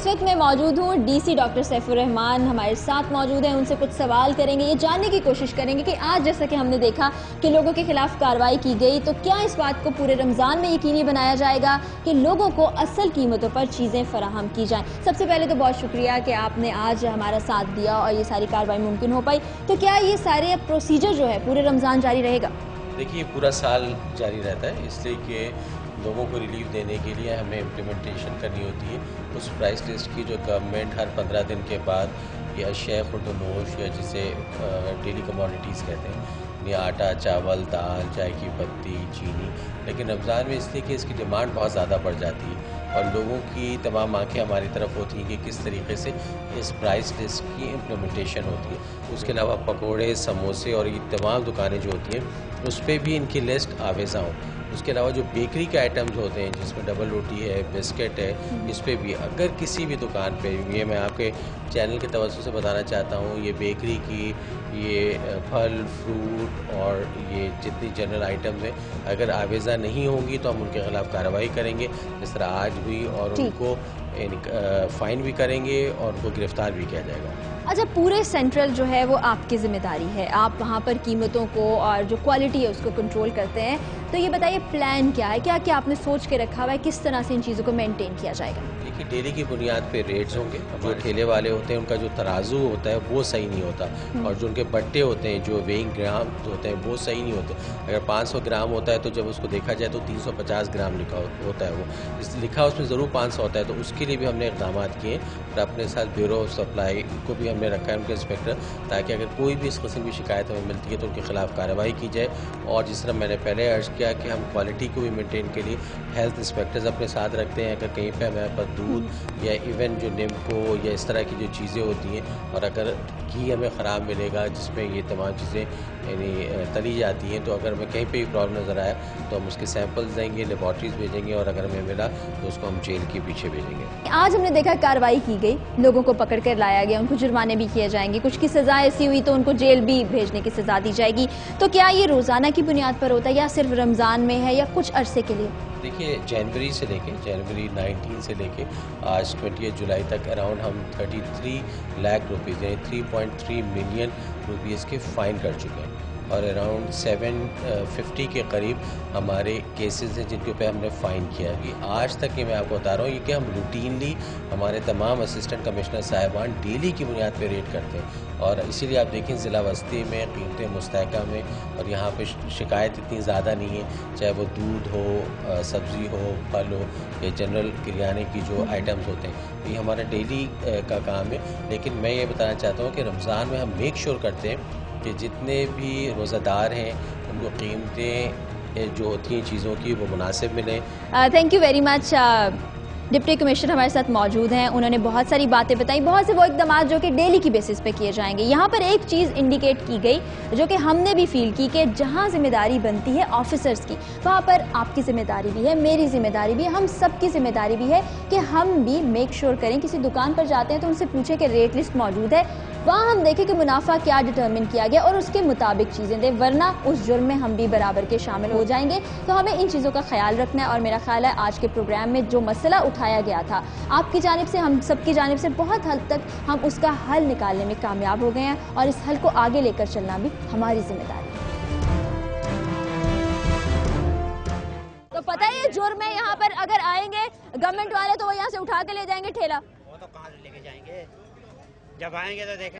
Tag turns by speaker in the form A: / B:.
A: इस वक्त मैं मौजूद हूँ डीसी डॉक्टर सैफुर रहमान हमारे साथ मौजूद हैं। उनसे कुछ सवाल करेंगे, ये जानने की कोशिश करेंगे कि आज जैसा कि हमने देखा कि लोगों के खिलाफ कार्रवाई की गई, तो क्या इस बात को पूरे रमज़ान में यकीनी बनाया जाएगा कि लोगों को असल कीमतों पर चीज़ें फराहम की जाएं। सबसे पहले तो बहुत शुक्रिया कि आपने आज हमारा साथ दिया और ये सारी कार्रवाई मुमकिन हो पाई। तो क्या ये सारे प्रोसीजर जो है पूरे रमज़ान जारी रहेगा?
B: देखिए, पूरा साल जारी रहता है, इसलिए कि लोगों को रिलीफ देने के लिए हमें इम्प्लीमेंटेशन करनी होती है उस प्राइस लिस्ट की जो गवर्नमेंट हर 15 दिन के बाद या अशिया खुर्दनोश या जिसे डेली कमोडिटीज़ कहते हैं, या आटा, चावल, दाल, चाय की पत्ती, चीनी। लेकिन रमज़ान में इसलिए कि इसकी डिमांड बहुत ज़्यादा बढ़ जाती है और लोगों की तमाम आंखें हमारी तरफ होती हैं कि किस तरीके से इस प्राइस लिस्ट की इम्प्लीमेंटेशन होती है। उसके अलावा पकोड़े, समोसे और ये तमाम दुकानें जो होती हैं उस पर भी इनकी लिस्ट आवेज़ा हों। उसके अलावा जो बेकरी के आइटम्स होते हैं जिसमें डबल रोटी है, बिस्किट है, इस पर भी अगर किसी भी दुकान पे, ये मैं आपके चैनल के तवज्जो से बताना चाहता हूँ, ये बेकरी की, ये फल, फ्रूट और ये जितनी जनरल आइटम्स हैं अगर आवेज़ा नहीं होंगी तो हम उनके खिलाफ कार्रवाई करेंगे जिस तरह आज हुई, और उनको फ़ाइन भी करेंगे और उनको गिरफ्तार भी किया जाएगा।
A: अच्छा, पूरे सेंट्रल जो है वो आपकी ज़िम्मेदारी है, आप वहाँ पर कीमतों को और जो क्वालिटी है उसको कंट्रोल करते हैं, तो ये बताइए प्लान क्या है, क्या क्या आपने सोच के रखा हुआ है, किस तरह से इन चीज़ों को मेंटेन किया जाएगा?
B: देखिए, डेली की बुनियाद पे रेट्स होंगे। जो ठेले वाले होते हैं उनका जो तराजू होता है वो सही नहीं होता, और जो उनके बट्टे होते हैं, जो वेइंग ग्राम होते हैं वो सही नहीं होते। अगर 500 ग्राम होता है तो जब उसको देखा जाए तो 350 ग्राम लिखा होता है, वो लिखा उसमें ज़रूर 500 होता है। तो उसके लिए भी हमने इक़दाम किए और अपने साथ ब्यूरो ऑफ सप्लाई को भी हमने रखा है, उनके इंस्पेक्टर, ताकि अगर कोई भी इस किस्म की शिकायत हमें मिलती है तो उनके खिलाफ कार्रवाई की जाए। और जिस तरह मैंने पहले अर्ज़ किया कि हम क्वालिटी को भी मेंटेन के लिए हेल्थ इंस्पेक्टर्स अपने साथ रखते हैं। अगर कहीं पे हमारे पास दूध या इवन जो निम्को या इस तरह की जो चीज़ें होती हैं, और अगर घी हमें ख़राब मिलेगा जिसमें ये तमाम चीज़ें यानी तली जाती हैं, तो अगर हमें कहीं पे भी प्रॉब्लम नज़र आया तो हम उसके सैंपल्स देंगे, लेबॉर्ट्रीज़ भेजेंगे, और अगर हमें मिला तो उसको हम जेल के पीछे भेजेंगे।
A: आज हमने देखा कार्रवाई की गई, लोगों को पकड़ कर लाया गया, उनको जुर्माने भी किए जाएंगे, कुछ की सज़ा ऐसी हुई तो उनको जेल भी भेजने की सज़ा दी जाएगी। तो क्या ये रोज़ाना की बुनियाद पर होता है या सिर्फ रमज़ान में है या कुछ अरसे के लिए?
B: देखिए, जनवरी 19 से लेके आज 20 जुलाई तक अराउंड हम 33 लाख रुपीज़ यानी 3.3 मिलियन रुपीज़ के फ़ाइन कर चुके हैं, और अराउंड 750 के करीब हमारे केसेस हैं जिनके ऊपर हमने फ़ाइन किया है। आज तक ये मैं आपको बता रहा हूँ, ये कि हम रूटीनली हमारे तमाम असिस्टेंट कमिश्नर साहिबान डेली की बुनियाद पे रेड करते हैं, और इसीलिए आप देखें ज़िला वस्ती में, कीमतें मुस्तहका में, और यहाँ पे शिकायत इतनी ज़्यादा नहीं है, चाहे वो दूध हो, सब्ज़ी हो, फल हो, या जनरल किराने की जो आइटम्स होते हैं, ये हमारा डेली का काम है। लेकिन मैं ये बताना चाहता हूँ कि रमज़ान में हम मेक श्योर करते हैं कि जितने भी रोज़ादार हैं उनको कीमतें जो होती हैं चीज़ों की वो मुनासिब मिलें।
A: Thank you very much. Deputy commissioner हमारे साथ मौजूद हैं, उन्होंने बहुत सारी बातें बताई, बहुत से वो इक़दाम जो कि डेली की बेसिस पे किए जाएंगे। यहाँ पर एक चीज़ इंडिकेट की गई जो कि हमने भी फील की कि जहाँ जिम्मेदारी बनती है ऑफिसर्स की, वहाँ पर आपकी जिम्मेदारी भी है, मेरी जिम्मेदारी भी है, हम सब की जिम्मेदारी भी है कि हम भी मेक श्योर करें, किसी दुकान पर जाते हैं तो उनसे पूछें कि रेट लिस्ट मौजूद है, वहाँ हम देखें कि मुनाफा क्या डिटर्मिन किया गया और उसके मुताबिक चीज़ें दें, वरना उस जुर्म में हम भी बराबर के शामिल हो जाएंगे। तो हमें इन चीज़ों का ख्याल रखना है, और मेरा ख्याल है आज के प्रोग्राम में जो मसला उठाया गया था आपकी जानिब से, हम सब की जानिब से, बहुत हद तक हम उसका हल निकालने में कामयाब हो गए हैं, और इस हल को आगे लेकर चलना भी हमारी जिम्मेदारी है। तो पता है ये जुर्म है, यहाँ पर अगर आएंगे गवर्नमेंट वाले तो वो यहाँ से उठा के ले जाएंगे ठेला।
C: वो तो कहाँ से लेके जाएंगे, जब आएंगे तो देखें।